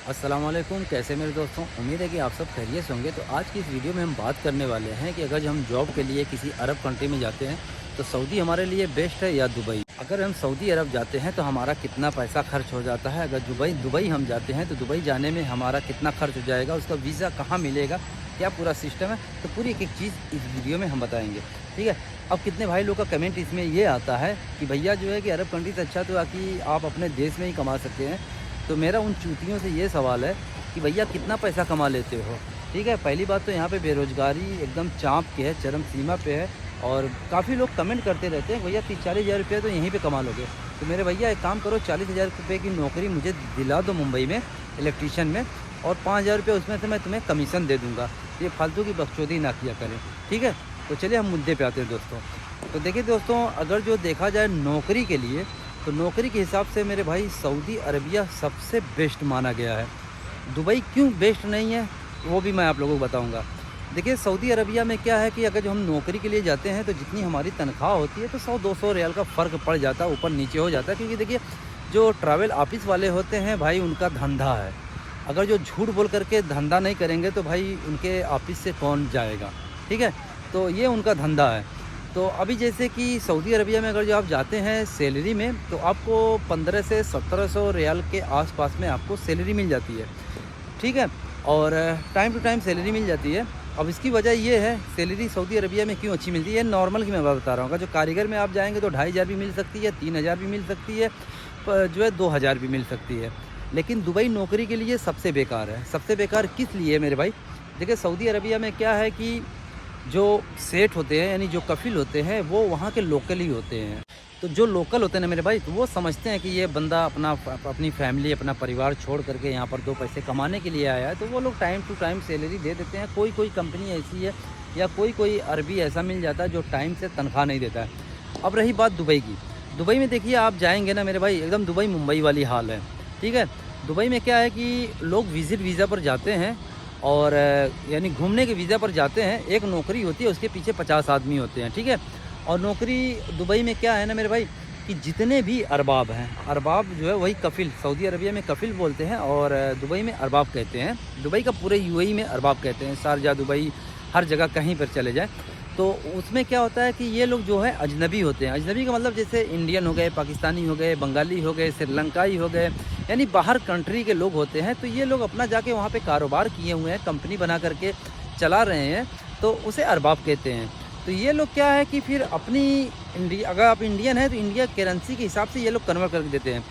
अस्सलाम वालेकुम। कैसे मेरे दोस्तों, उम्मीद है कि आप सब खैरियत से होंगे। तो आज की इस वीडियो में हम बात करने वाले हैं कि अगर हम जॉब के लिए किसी अरब कंट्री में जाते हैं तो सऊदी हमारे लिए बेस्ट है या दुबई। अगर हम सऊदी अरब जाते हैं तो हमारा कितना पैसा खर्च हो जाता है, अगर दुबई हम जाते हैं तो दुबई जाने में हमारा कितना खर्च हो जाएगा, उसका वीज़ा कहाँ मिलेगा, क्या पूरा सिस्टम है, तो पूरी एक एक चीज़ इस वीडियो में हम बताएंगे। ठीक है। अब कितने भाई लोग का कमेंट इसमें ये आता है कि भैया जो है कि अरब कंट्री से अच्छा तो कि आप अपने देश में ही कमा सकते हैं। तो मेरा उन चूतियों से ये सवाल है कि भैया कितना पैसा कमा लेते हो। ठीक है, पहली बात तो यहाँ पे बेरोज़गारी एकदम चाँप के है, चरम सीमा पे है। और काफ़ी लोग कमेंट करते रहते हैं भैया 30-40 हज़ार रुपये तो यहीं पे कमा लोगे। तो मेरे भैया एक काम करो, 40 हज़ार रुपये की नौकरी मुझे दिला दो मुंबई में इलेक्ट्रीशियन में, और 5 हज़ार रुपये उसमें से मैं तुम्हें कमीशन दे दूँगा। ये फालतू की बकचोदी ना किया करें। ठीक है, तो चलिए हम मुद्दे पे आते हैं दोस्तों। तो देखिए दोस्तों, अगर जो देखा जाए नौकरी के लिए, तो नौकरी के हिसाब से मेरे भाई सऊदी अरबिया सबसे बेस्ट माना गया है। दुबई क्यों बेस्ट नहीं है वो भी मैं आप लोगों को बताऊंगा। देखिए सऊदी अरबिया में क्या है कि अगर जो हम नौकरी के लिए जाते हैं तो जितनी हमारी तनख्वाह होती है तो 100-200 रियाल का फ़र्क पड़ जाता है, ऊपर नीचे हो जाता है। क्योंकि देखिए जो ट्रैवल ऑफिस वाले होते हैं भाई, उनका धंधा है। अगर जो झूठ बोल करके धंधा नहीं करेंगे तो भाई उनके ऑफिस से कौन जाएगा। ठीक है, तो ये उनका धंधा है। तो अभी जैसे कि सऊदी अरबिया में अगर जो आप जाते हैं सैलरी में, तो आपको 15 से 1700 रियाल के आसपास में आपको सैलरी मिल जाती है। ठीक है, और टाइम टू टाइम सैलरी मिल जाती है। अब इसकी वजह ये है सैलरी सऊदी अरबिया में क्यों अच्छी मिलती है, नॉर्मल की मैं बात बता रहा हूँ। अगर जो कारीगर में आप जाएंगे तो 2500 भी मिल सकती है, 3000 भी मिल सकती है, जो है 2000 भी मिल सकती है। लेकिन दुबई नौकरी के लिए सबसे बेकार है। सबसे बेकार किस लिए मेरे भाई, देखिए सऊदी अरबिया में क्या है कि जो सेठ होते हैं यानी जो कफिल होते हैं वो वहाँ के लोकल ही होते हैं। तो जो लोकल होते हैं ना मेरे भाई, तो वो समझते हैं कि ये बंदा अपनी फैमिली, अपना परिवार छोड़ करके यहाँ पर 2 पैसे कमाने के लिए आया है, तो वो लोग टाइम टू टाइम सैलरी दे देते हैं। कोई कोई कंपनी ऐसी है या कोई कोई अरबी ऐसा मिल जाता है जो टाइम से तनख्वाह नहीं देता है। अब रही बात दुबई की, दुबई में देखिए आप जाएंगे ना मेरे भाई, एकदम दुबई मुंबई वाली हाल है। ठीक है, दुबई में क्या है कि लोग विज़िट वीज़ा पर जाते हैं और यानी घूमने के वीज़ा पर जाते हैं। एक नौकरी होती है, उसके पीछे 50 आदमी होते हैं। ठीक है, और नौकरी दुबई में क्या है ना मेरे भाई कि जितने भी अरबाब हैं, अरबाब जो है वही कफिल, सऊदी अरबिया में कफिल बोलते हैं और दुबई में अरबाब कहते हैं। दुबई का पूरे यूएई में अरबाब कहते हैं, शारजा दुबई हर जगह कहीं पर चले जाएँ। तो उसमें क्या होता है कि ये लोग जो है अजनबी होते हैं। अजनबी का मतलब जैसे इंडियन हो गए, पाकिस्तानी हो गए, बंगाली हो गए, श्रीलंकाई हो गए, यानी बाहर कंट्री के लोग होते हैं। तो ये लोग अपना जाके वहाँ पे कारोबार किए हुए हैं, कंपनी बना करके चला रहे हैं, तो उसे अरबाब कहते हैं। तो ये लोग क्या है कि फिर अपनी अगर आप इंडियन हैं तो इंडिया करेंसी के हिसाब से ये लोग कन्वर्ट कर देते हैं।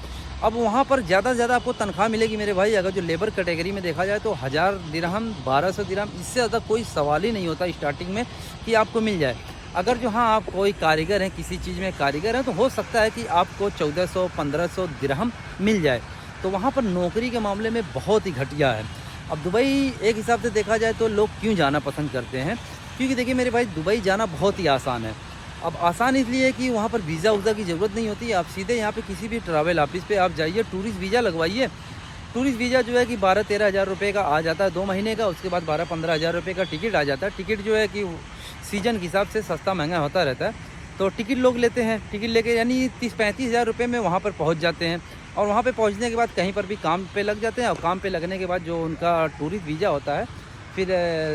अब वहाँ पर ज़्यादा से ज़्यादा आपको तनख्वाह मिलेगी मेरे भाई, अगर जो लेबर कैटेगरी में देखा जाए तो 1000 दिरहम, 1200 दिरहम, इससे ज़्यादा कोई सवाल ही नहीं होता स्टार्टिंग में कि आपको मिल जाए। अगर जो हाँ आप कोई कारीगर हैं, किसी चीज़ में कारीगर हैं, तो हो सकता है कि आपको 1400-1500 दिरहम मिल जाए। तो वहाँ पर नौकरी के मामले में बहुत ही घटिया है। अब दुबई एक हिसाब से देखा जाए तो लोग क्यों जाना पसंद करते हैं, क्योंकि देखिए मेरे भाई दुबई जाना बहुत ही आसान है। अब आसान इसलिए है कि वहाँ पर वीज़ा वूज़ा की ज़रूरत नहीं होती। आप सीधे यहाँ पे किसी भी ट्रैवल ऑफिस पे आप जाइए, टूरिस्ट वीज़ा लगवाइए। टूरिस्ट वीज़ा जो है कि 12-13 हज़ार रुपये का आ जाता है 2 महीने का। उसके बाद 12-15 हज़ार रुपये का टिकट आ जाता है। टिकट जो है कि सीजन के हिसाब से सस्ता महंगा होता रहता है। तो टिकट लोग लेते हैं, टिकट लेके यानी 30-35 हज़ार रुपये में वहाँ पर पहुँच जाते हैं। और वहाँ पे पहुँचने के बाद कहीं पर भी काम पे लग जाते हैं, और काम पे लगने के बाद जो उनका टूरिस्ट वीज़ा होता है, फिर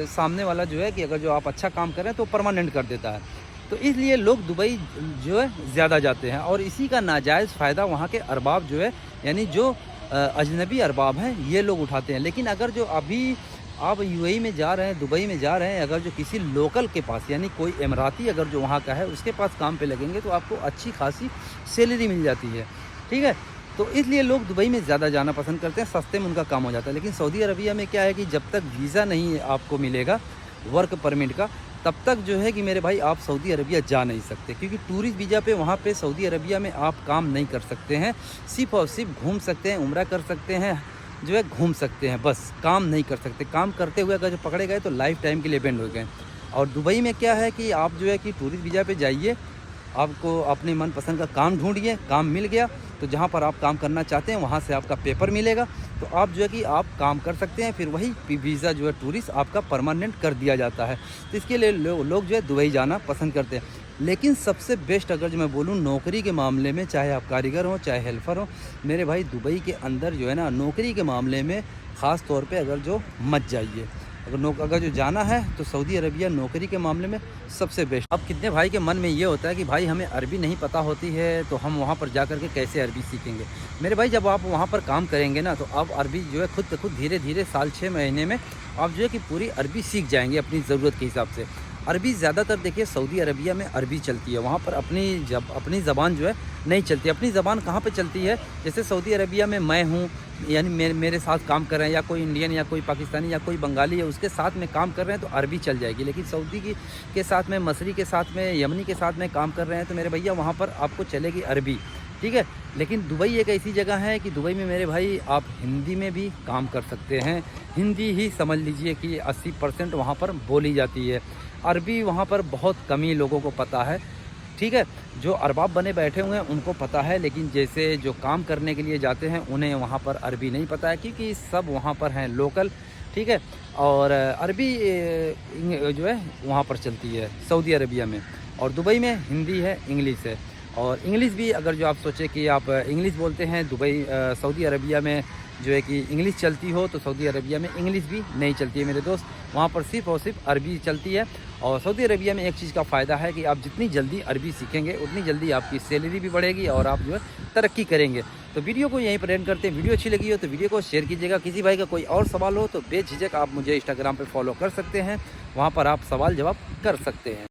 सामने वाला जो है कि अगर जो आप अच्छा काम करें तो परमानेंट कर देता है। तो इसलिए लोग दुबई जो है ज़्यादा जाते हैं, और इसी का नाजायज़ फ़ायदा वहाँ के अरबाब जो है यानी जो अजनबी अरबाब हैं ये लोग उठाते हैं। लेकिन अगर जो अभी आप यूएई में जा रहे हैं, दुबई में जा रहे हैं, अगर जो किसी लोकल के पास यानी कोई इमराती अगर जो वहाँ का है उसके पास काम पे लगेंगे तो आपको अच्छी खासी सैलरी मिल जाती है। ठीक है, तो इसलिए लोग दुबई में ज़्यादा जाना पसंद करते हैं, सस्ते में उनका काम हो जाता है। लेकिन सऊदी अरबिया में क्या है कि जब तक वीज़ा नहीं आपको मिलेगा वर्क परमिट का, तब तक जो है कि मेरे भाई आप सऊदी अरबिया जा नहीं सकते। क्योंकि टूरिस्ट वीज़ा पे वहाँ पे सऊदी अरबिया में आप काम नहीं कर सकते हैं, सिर्फ़ और सिर्फ घूम सकते हैं, उम्रा कर सकते हैं, जो है घूम सकते हैं, बस काम नहीं कर सकते। काम करते हुए अगर जो पकड़े गए तो लाइफ टाइम के लिए बैंड हो गए। और दुबई में क्या है कि आप जो है कि टूरिस्ट वीज़ा पे जाइए, आपको अपने मनपसंद का काम ढूंढिए, काम मिल गया तो जहाँ पर आप काम करना चाहते हैं वहाँ से आपका पेपर मिलेगा, तो आप जो है कि आप काम कर सकते हैं। फिर वही वीज़ा जो है टूरिस्ट आपका परमानेंट कर दिया जाता है। तो इसके लिए लोग जो है दुबई जाना पसंद करते हैं। लेकिन सबसे बेस्ट अगर जो मैं बोलूँ नौकरी के मामले में, चाहे आप कारीगर हो चाहे हेल्पर हो, मेरे भाई दुबई के अंदर जो है ना नौकरी के मामले में ख़ास तौर पे अगर जो मत जाइए। अगर जो जाना है तो सऊदी अरबिया नौकरी के मामले में सबसे बेस्ट। अब कितने भाई के मन में ये होता है कि भाई हमें अरबी नहीं पता होती है तो हम वहाँ पर जा कर के कैसे अरबी सीखेंगे। मेरे भाई जब आप वहाँ पर काम करेंगे ना तो आप अरबी जो है खुद ब खुद धीरे धीरे साल 6 महीने में आप जो है कि पूरी अरबी सीख जाएंगे अपनी ज़रूरत के हिसाब से। अरबी ज़्यादातर देखिए सऊदी अरबिया में अरबी चलती है, वहाँ पर अपनी ज़बान जो है नहीं चलती। अपनी ज़बान कहाँ पे चलती है, जैसे सऊदी अरबिया में मैं हूँ, यानी मेरे साथ काम कर रहे हैं या कोई इंडियन या कोई पाकिस्तानी या कोई बंगाली है उसके साथ में काम कर रहे हैं तो अरबी चल जाएगी। लेकिन सऊदी के साथ में, मसरी के साथ में, यमनी के साथ में काम कर रहे हैं तो मेरे भैया वहाँ पर आपको चलेगी अरबी, ठीक है। लेकिन दुबई एक ऐसी जगह है कि दुबई में मेरे भाई आप हिंदी में भी काम कर सकते हैं। हिंदी ही समझ लीजिए कि 80% वहाँ पर बोली जाती है। अरबी वहाँ पर बहुत कम ही लोगों को पता है, ठीक है। जो अरबाब बने बैठे हुए हैं उनको पता है, लेकिन जैसे जो काम करने के लिए जाते हैं उन्हें वहाँ पर अरबी नहीं पता है क्योंकि सब वहाँ पर हैं लोकल, ठीक है। और अरबी जो है वहाँ पर चलती है सऊदी अरबिया में, और दुबई में हिंदी है, इंग्लिश है। और इंग्लिश भी अगर जो आप सोचें कि आप इंग्लिश बोलते हैं सऊदी अरबिया में जो है कि इंग्लिश चलती हो तो सऊदी अरबिया में इंग्लिश भी नहीं चलती है मेरे दोस्त, वहाँ पर सिर्फ़ और सिर्फ अरबी चलती है। और सऊदी अरबिया में एक चीज़ का फ़ायदा है कि आप जितनी जल्दी अरबी सीखेंगे उतनी जल्दी आपकी सैलरी भी बढ़ेगी और आप जो है तरक्की करेंगे। तो वीडियो को यहीं पर एंड करते हैं। वीडियो अच्छी लगी हो तो वीडियो को शेयर कीजिएगा। किसी भाई का कोई और सवाल हो तो बेझिझक आप मुझे इंस्टाग्राम पर फॉलो कर सकते हैं, वहाँ पर आप सवाल जवाब कर सकते हैं।